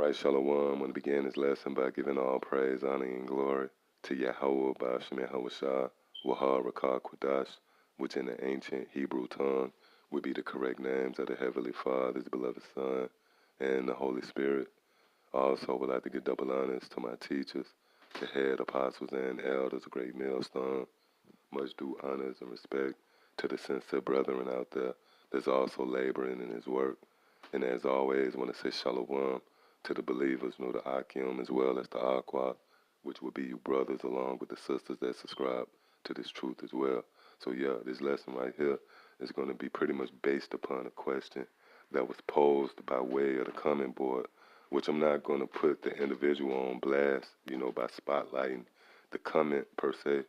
right, Shalom. I want to begin this lesson by giving all praise, honor, and glory to Yahweh, Ba'ashem Yahweh Shah, Wahar Rakah Qudash, which in the ancient Hebrew tongue would be the correct names of the Heavenly Father, His beloved Son, and the Holy Spirit. I also would like to give double honors to my teachers, the head apostles and elders, a great millstone. Much due honors and respect to the sincere brethren out there that's also laboring in His work. And as always, I want to say Shalom to the believers, the Akim as well as the Aqua, which would be you brothers along with the sisters that subscribe to this truth as well. So yeah, this lesson right here is going to be pretty much based upon a question that was posed by way of the comment board, which I'm not going to put the individual on blast, by spotlighting the comment per se,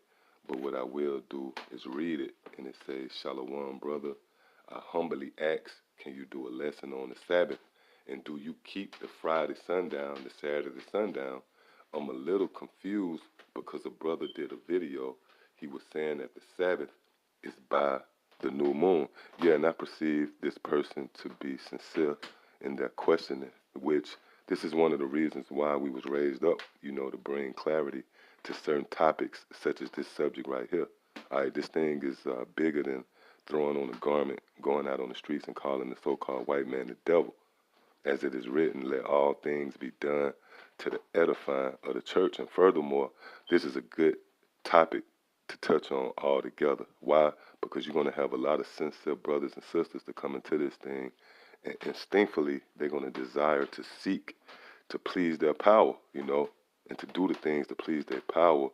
but what I will do is read it, and it says, Shalom, brother. I humbly ask, can you do a lesson on the Sabbath? And do you keep the Friday sundown, the Saturday sundown? I'm a little confused because a brother did a video. He was saying that the Sabbath is by the new moon. Yeah, and I perceive this person to be sincere in their questioning, which this is one of the reasons why we was raised up, to bring clarity to certain topics such as this subject right here. All right, this thing is bigger than throwing on a garment, going out on the streets and calling the so-called white man the devil. As it is written, let all things be done to the edifying of the church. And furthermore, this is a good topic to touch on altogether. Why? Because you're going to have a lot of sincere brothers and sisters to come into this thing, and instinctively they're going to desire to seek to please their power, and to do the things to please their power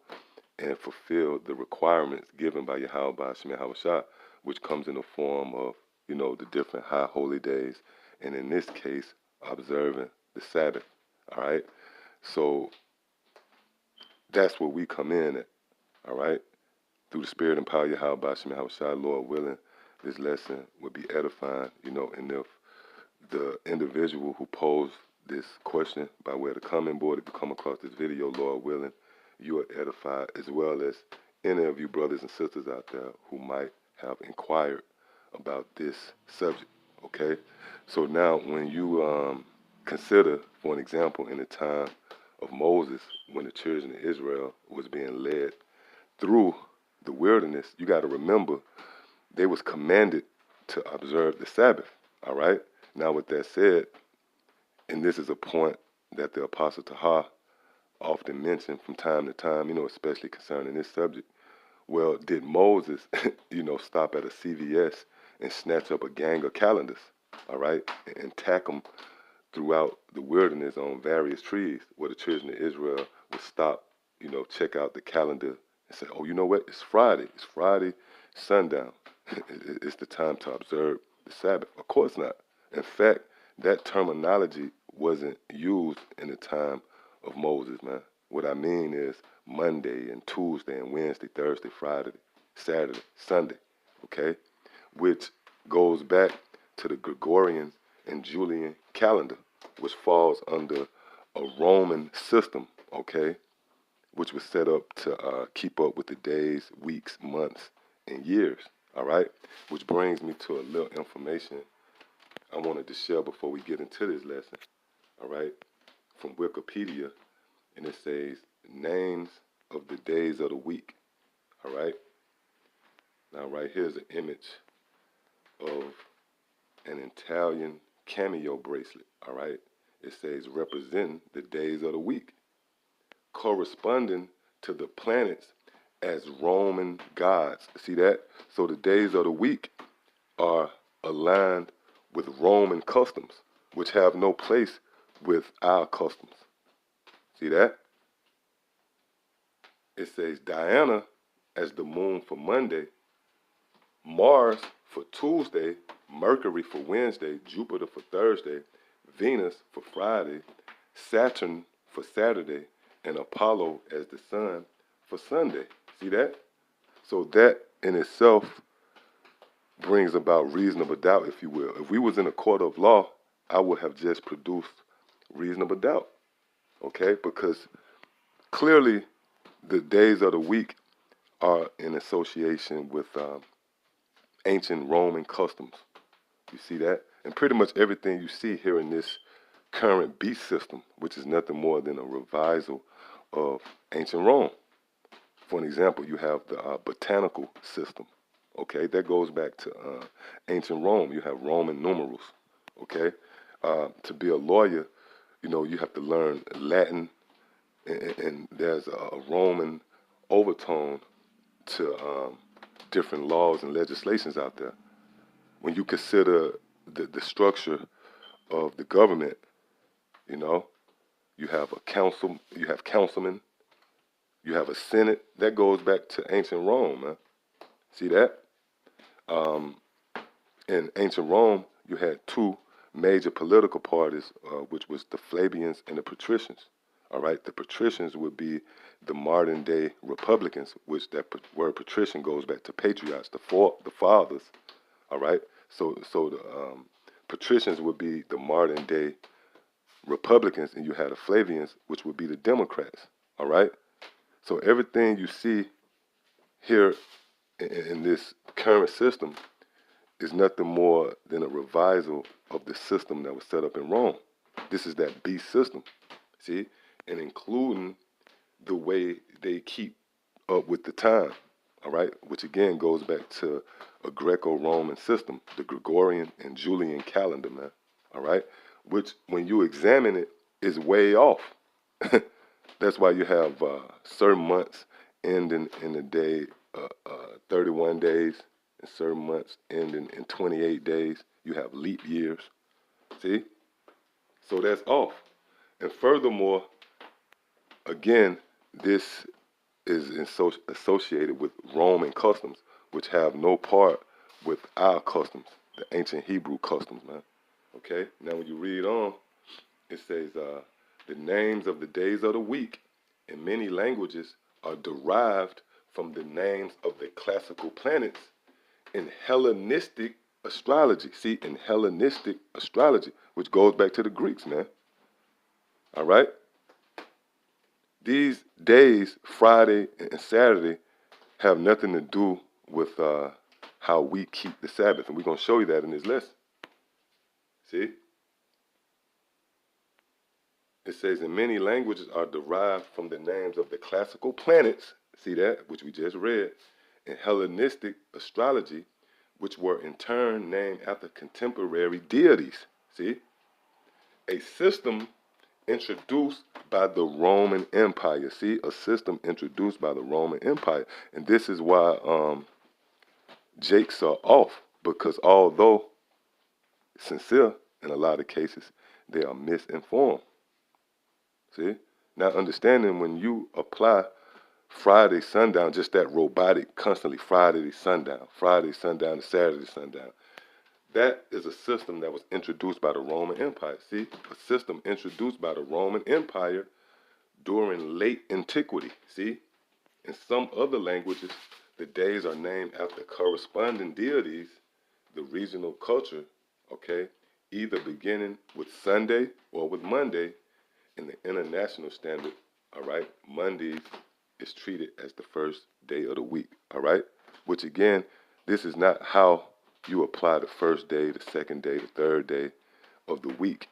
and fulfill the requirements given by Yahweh Ba'ashem Yahweh Shah, which comes in the form of, the different high holy days, and in this case, observing the Sabbath, all right? So that's where we come in at, all right? Through the spirit and power of Yahweh Ba'ashem Yahweh Shah, Lord willing, this lesson would be edifying, and if the individual who posed this question by way of the comment board, if you come across this video, Lord willing, you are edified, as well as any of you brothers and sisters out there who might have inquired about this subject, okay? So now when you consider, for an example, in the time of Moses, when the children of Israel was being led through the wilderness, you got to remember they was commanded to observe the Sabbath, all right? Now with that said, and this is a point that the Apostle Taha often mentioned from time to time, especially concerning this subject. Well, did Moses, stop at a CVS and snatch up a gang of calendars, all right, and tack them throughout the wilderness on various trees where the children of Israel would stop, check out the calendar and say, oh, you know what, it's Friday sundown. It's the time to observe the Sabbath. Of course not. In fact, that terminology wasn't used in the time of Moses, man. What I mean is Monday and Tuesday and Wednesday, Thursday, Friday, Saturday, Sunday, okay? Which goes back to the Gregorian and Julian calendar, which falls under a Roman system, okay? Which was set up to keep up with the days, weeks, months, and years, all right? Which brings me to a little information I wanted to share before we get into this lesson, all right? From Wikipedia, and it says names of the days of the week, all right? Now, right here's an image of an Italian cameo bracelet, all right? It says representing the days of the week, corresponding to the planets as Roman gods. See that? So the days of the week are aligned with Roman customs, which have no place with our customs. See that? It says Diana as the moon for Monday, Mars for Tuesday, Mercury for Wednesday, Jupiter for Thursday, Venus for Friday, Saturn for Saturday, and Apollo as the sun for Sunday. See that? So that in itself brings about reasonable doubt, if you will. If we was in a court of law, I would have just produced reasonable doubt, okay? Because clearly the days of the week are in association with ancient Roman customs. You see that? And pretty much everything you see here in this current beast system, which is nothing more than a revisal of ancient Rome. For an example, you have the botanical system. Okay, that goes back to ancient Rome. You have Roman numerals. Okay, to be a lawyer, you have to learn Latin, and there's a Roman overtone to different laws and legislations out there. When you consider the structure of the government, you know, you have a council, you have councilmen, you have a senate. That goes back to ancient Rome, man. See that? Um, in ancient Rome, you had two major political parties, which was the Flavians and the Patricians. All right, the Patricians would be the modern day Republicans, which that word patrician goes back to patriots, the fathers. All right, so the patricians would be the modern day Republicans, and you had the Flavians, which would be the Democrats. All right, so everything you see here in this current system is nothing more than a revisal of the system that was set up in Rome. This is that beast system, see, and including the way they keep up with the time, all right, which again goes back to a Greco-Roman system, the Gregorian and Julian calendar, man, all right, which when you examine it is way off. That's why you have certain months ending in the day 31 days, and certain months ending in 28 days. You have leap years, see? So that's off. And furthermore, again, this is associated with Roman customs, which have no part with our customs, the ancient Hebrew customs, man. Okay? Now, when you read on, it says, the names of the days of the week in many languages are derived from the names of the classical planets in Hellenistic astrology. See, in Hellenistic astrology, which goes back to the Greeks, man. All right? These days, Friday and Saturday, have nothing to do with how we keep the Sabbath. And we're going to show you that in this lesson. See? It says, in many languages are derived from the names of the classical planets, see that, which we just read, in Hellenistic astrology, which were in turn named after contemporary deities. See? A system introduced by the Roman Empire. See? A system introduced by the Roman Empire. And this is why jakes are off, because although sincere in a lot of cases, they are misinformed. See? Now understanding when you apply Friday sundown, just that robotic, constantly Friday to sundown to Saturday sundown, that is a system that was introduced by the Roman Empire. See? A system introduced by the Roman Empire during late antiquity. See? In some other languages, the days are named after corresponding deities, the regional culture, okay, either beginning with Sunday or with Monday. In the international standard, all right, Mondays is treated as the first day of the week, all right? Which again, this is not how you apply the first day, the second day, the third day of the week,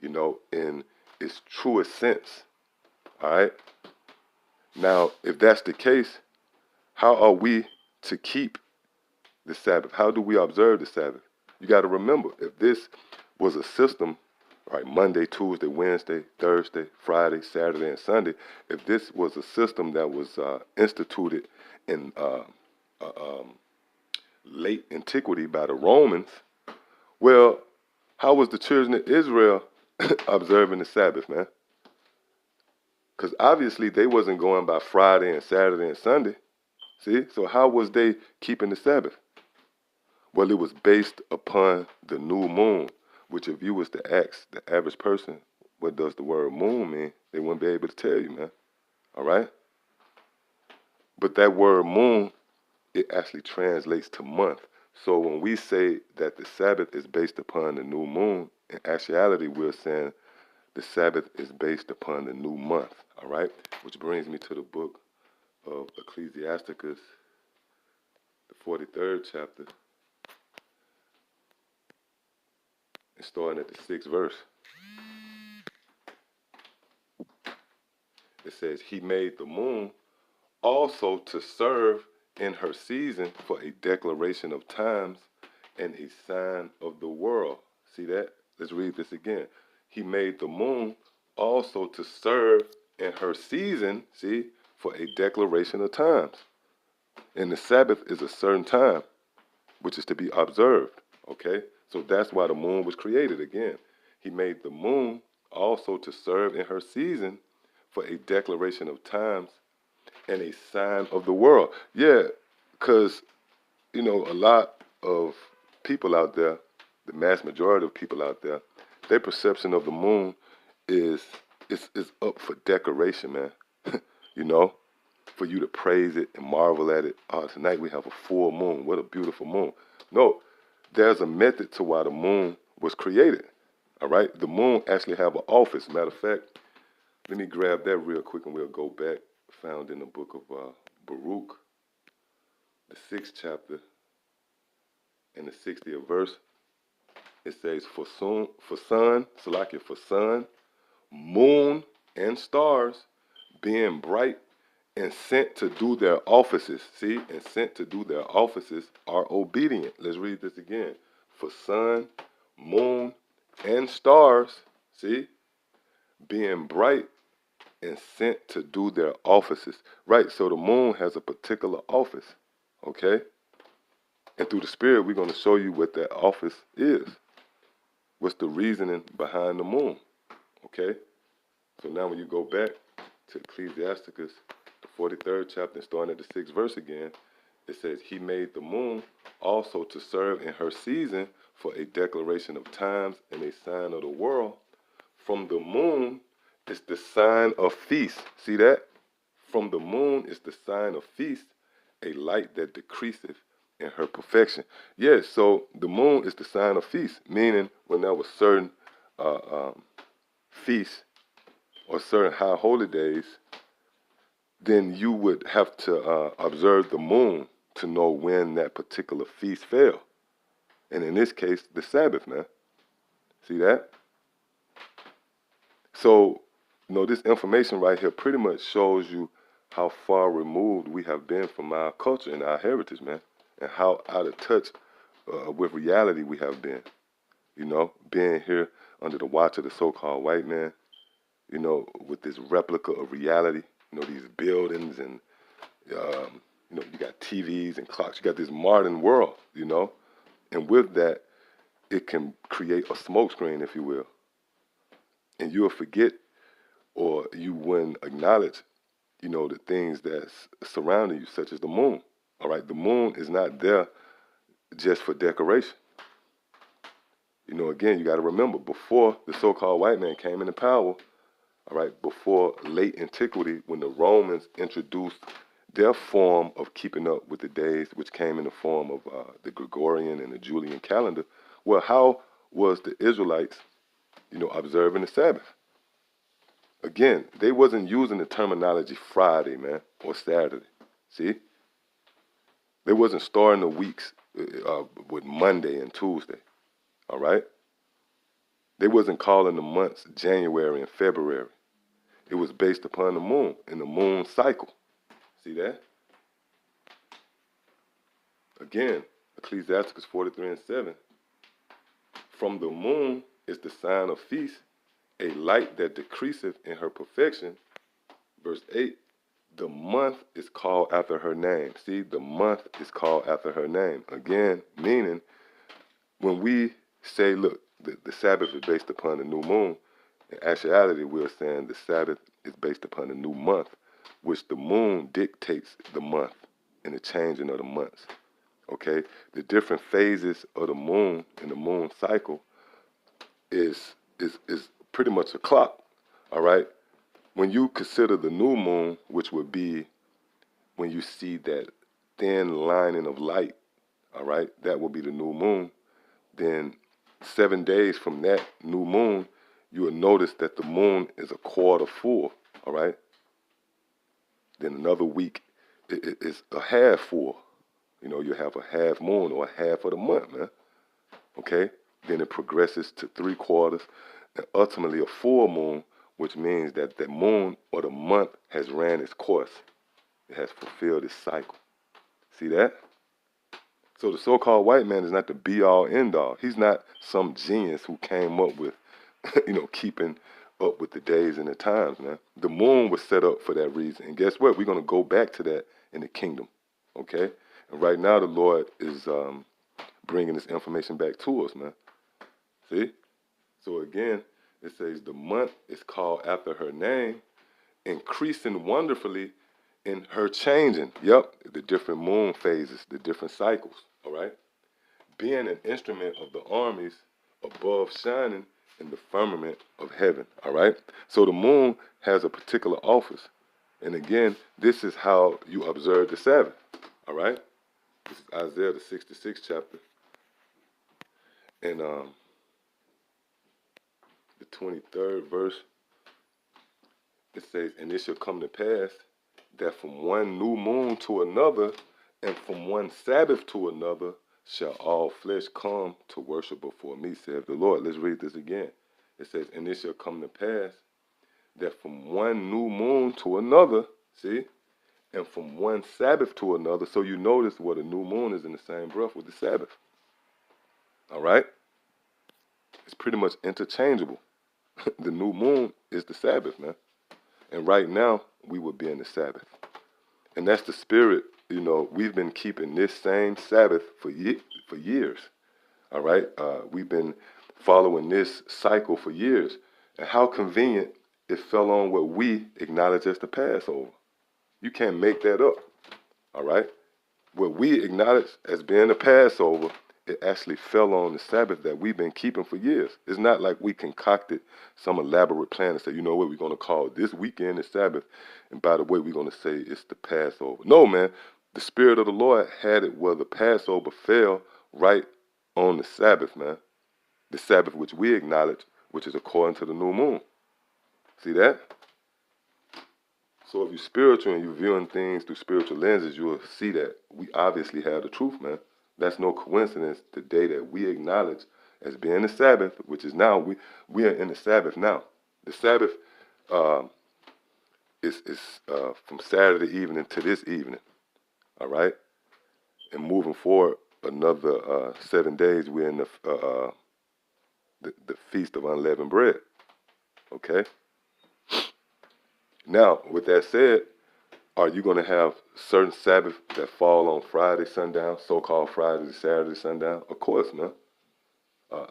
in its truest sense, all right? Now, if that's the case, how are we to keep the Sabbath? How do we observe the Sabbath? You got to remember, if this was a system, right, Monday, Tuesday, Wednesday, Thursday, Friday, Saturday, and Sunday, if this was a system that was instituted in late antiquity by the Romans, well, how was the children of Israel observing the Sabbath, man? Because obviously they wasn't going by Friday and Saturday and Sunday. See? So how was they keeping the Sabbath? Well, it was based upon the new moon, which if you was to ask the average person, what does the word moon mean, they wouldn't be able to tell you, man. All right? But that word moon, it actually translates to month. So when we say that the Sabbath is based upon the new moon, in actuality, we're saying the Sabbath is based upon the new month. All right? Which brings me to the book of Ecclesiasticus, the 43rd chapter, and starting at the 6th verse. it says, he made the moon also to serve in her season for a declaration of times and a sign of the world. See that? Let's read this again. He made the moon also to serve in her season, see, for a declaration of times. And the Sabbath is a certain time, which is to be observed, okay? So that's why the moon was created again. He made the moon also to serve in her season for a declaration of times and a sign of the world. Yeah, because, you know, a lot of people out there, the mass majority of people out there, their perception of the moon is up for decoration, man. You know, for you to praise it and marvel at it. Oh, tonight we have a full moon. What a beautiful moon. No, there's a method to why the moon was created. All right, the moon actually have an office. Matter of fact, let me grab that real quick and we'll go back. Found in the book of Baruch, the 6th chapter and the 60th verse. It says, for sun, Salakia, for sun, moon, and stars being bright and sent to do their offices. See, and sent to do their offices are obedient. Let's read this again. For sun, moon, and stars, see, being bright and sent to do their offices. Right, so the moon has a particular office, okay? And through the Spirit, we're going to show you what that office is. What's the reasoning behind the moon, okay? So now when you go back to Ecclesiasticus, the 43rd chapter, starting at the 6th verse again, it says, he made the moon also to serve in her season for a declaration of times and a sign of the world. From the moon is the sign of feast. See that? From the moon is the sign of feast, a light that decreaseth in her perfection. Yes, so the moon is the sign of feast, meaning when there was certain feasts or certain high holy days, then you would have to observe the moon to know when that particular feast fell. And in this case, the Sabbath, man. See that? So, you know, this information right here pretty much shows you how far removed we have been from our culture and our heritage, man, and how out of touch with reality we have been. You know, being here under the watch of the so-called white man, you know, with this replica of reality, you know, these buildings and, you know, you got TVs and clocks. You got this modern world, you know, and with that, it can create a smokescreen, if you will. And you'll forget or you wouldn't acknowledge, you know, the things that's surrounding you, such as the moon. All right, the moon is not there just for decoration. You know, again, you got to remember, before the so-called white man came into power, all right, before late antiquity, when the Romans introduced their form of keeping up with the days, which came in the form of the Gregorian and the Julian calendar, well, how was the Israelites, you know, observing the Sabbath? Again, they wasn't using the terminology Friday, man, or Saturday. See? They wasn't starting the weeks with Monday and Tuesday, all right? They wasn't calling the months January and February. It was based upon the moon and the moon cycle. See that? Again, Ecclesiasticus 43:7. From the moon is the sign of feast, a light that decreaseth in her perfection. Verse 8, the month is called after her name. See, the month is called after her name. Again, meaning when we say, look, the Sabbath is based upon the new moon, in actuality, we're saying the Sabbath is based upon the new month, which the moon dictates the month and the changing of the months. Okay? The different phases of the moon and the moon cycle is pretty much a clock. All right? When you consider the new moon, which would be when you see that thin lining of light, all right, that will be the new moon. Then 7 days from that new moon, you will notice that the moon is a quarter full, all right? Then another week is a half full. You know, you have a half moon or a half of the month, man, okay? Then it progresses to 3/4 and ultimately a full moon, which means that the moon or the month has ran its course. It has fulfilled its cycle. See that? So the so-called white man is not the be-all, end-all. He's not some genius who came up with, keeping up with the days and the times, man. The moon was set up for that reason. And guess what? We're going to go back to that in the kingdom, okay? And right now the Lord is bringing this information back to us, man. See? So again, it says the month is called after her name, increasing wonderfully in her changing. Yep, the different moon phases, the different cycles, all right? Being an instrument of the armies above shining in the firmament of heaven, all right? So the moon has a particular office. And again, this is how you observe the Sabbath, all right? This is Isaiah, the 66th chapter. And the 23rd verse, it says, and it shall come to pass that from one new moon to another, and from one Sabbath to another, shall all flesh come to worship before me, saith the Lord. Let's read this again. It says, and it shall come to pass that from one new moon to another, see, and from one Sabbath to another. So you notice what a new moon is in the same breath with the Sabbath. All right? It's pretty much interchangeable. The new moon is the Sabbath, man. And right now, we would be in the Sabbath. And that's the spirit, we've been keeping this same Sabbath for years, all right? We've been following this cycle for years. And how convenient it fell on what we acknowledge as the Passover. You can't make that up, all right? What we acknowledge as being the Passover, it actually fell on the Sabbath that we've been keeping for years. It's not like we concocted some elaborate plan and say, you know what, we're going to call this weekend the Sabbath, and by the way, we're going to say it's the Passover. No, man, the Spirit of the Lord had it where the Passover fell right on the Sabbath, man. The Sabbath which we acknowledge, which is according to the new moon. See that? So if you're spiritual and you're viewing things through spiritual lenses, you will see that we obviously have the truth, man. That's no coincidence. The day that we acknowledge as being the Sabbath, which is now, we are in the Sabbath now. The Sabbath is from Saturday evening to this evening, all right? And moving forward another 7 days, we're in the Feast of Unleavened Bread, okay? Now, with that said, are you going to have certain Sabbath that fall on Friday sundown, so-called Friday to Saturday sundown? Of course, man.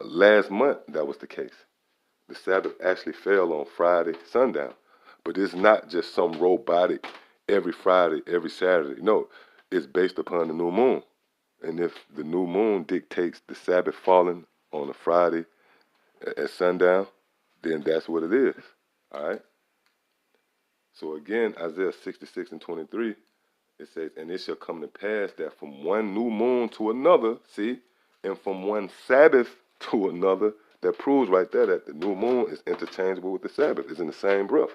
Last month, that was the case. The Sabbath actually fell on Friday sundown. But it's not just some robotic every Friday, every Saturday. No, it's based upon the new moon. And if the new moon dictates the Sabbath falling on a Friday at sundown, then that's what it is. All right? So again, Isaiah 66 and 23, it says, and it shall come to pass that from one new moon to another, see, and from one Sabbath to another, that proves right there that the new moon is interchangeable with the Sabbath. It's in the same breath.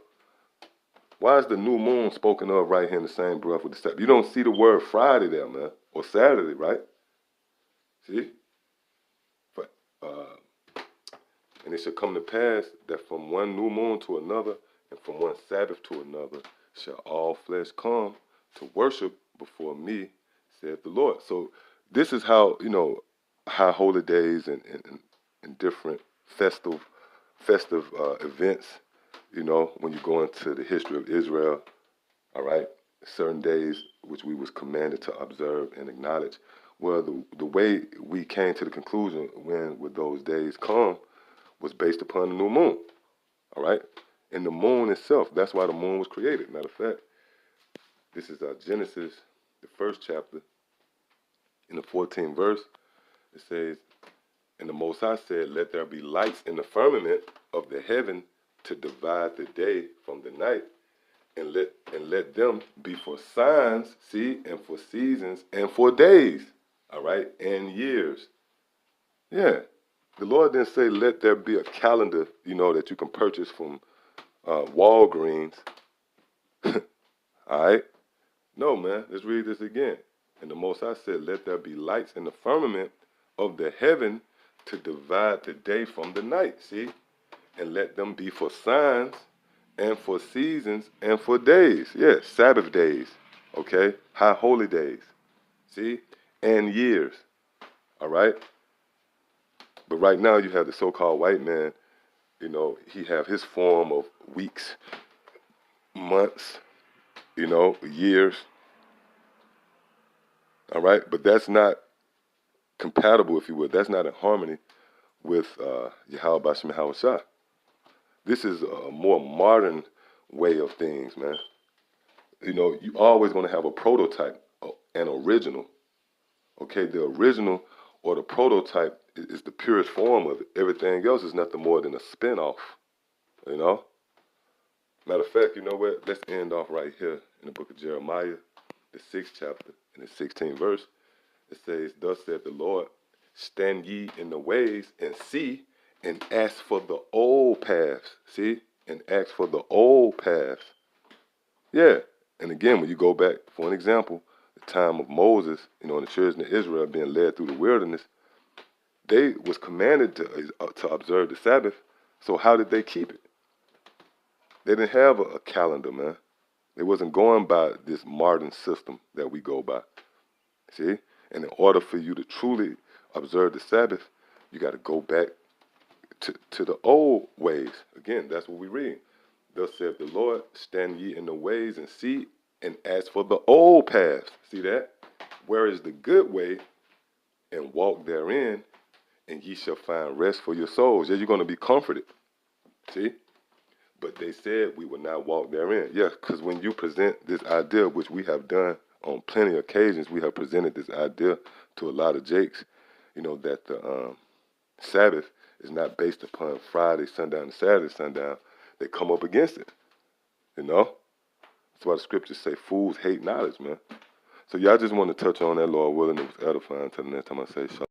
Why is the new moon spoken of right here in the same breath with the Sabbath? You don't see the word Friday there, man, or Saturday, right? See? But, and it shall come to pass that from one new moon to another, and from one Sabbath to another, shall all flesh come to worship before me, saith the Lord. So this is how, high holy days and different festive events, when you go into the history of Israel, all right, certain days which we was commanded to observe and acknowledge. Well, the way we came to the conclusion when would those days come was based upon the new moon, all right? And the moon itself, that's why the moon was created. Matter of fact, this is Genesis, the 1st chapter, in the 14th verse. It says, and the Most High said, let there be lights in the firmament of the heaven to divide the day from the night, and let them be for signs, see, and for seasons, and for days, all right, and years. Yeah. The Lord didn't say, let there be a calendar, that you can purchase from Walgreens. All right? No, man. Let's read this again. And the Most High said, let there be lights in the firmament of the heaven to divide the day from the night, see? And let them be for signs and for seasons and for days. Yes, Sabbath days, okay? High holy days, see? And years, all right? But right now you have the so-called white man, you know, he have his form of weeks, months, you know, years, all right? But that's not compatible, if you would. That's not in harmony with Yahweh Bashim Hawashah. This is a more modern way of things, man. You know, you always going to have a prototype, an original. Okay, the original or the prototype is the purest form of it. Everything else is nothing more than a spin-off, you know? Matter of fact, you know what? Let's end off right here in the book of Jeremiah, the 6th chapter, and the 16th verse. It says, "Thus saith the Lord, stand ye in the ways and see, and ask for the old paths." See? And ask for the old paths. Yeah. And again, when you go back, for an example, the time of Moses, you know, and the children of Israel being led through the wilderness, they was commanded to observe the Sabbath. So how did they keep it? They didn't have a calendar, man. They wasn't going by this modern system that we go by. See? And in order for you to truly observe the Sabbath, you got to go back to the old ways. Again, that's what we read. Thus saith the Lord, stand ye in the ways and see, and ask for the old paths. See that? Where is the good way, and walk therein, and ye shall find rest for your souls. Yeah, you're going to be comforted. See? But they said we would not walk therein. Yes, because when you present this idea, which we have done on plenty of occasions, we have presented this idea to a lot of jakes, you know, that the Sabbath is not based upon Friday sundown and Saturday sundown. They come up against it, you know? That's why the scriptures say fools hate knowledge, man. So y'all just want to touch on that, Lord willing. It was edifying. Until the next time I say shalom.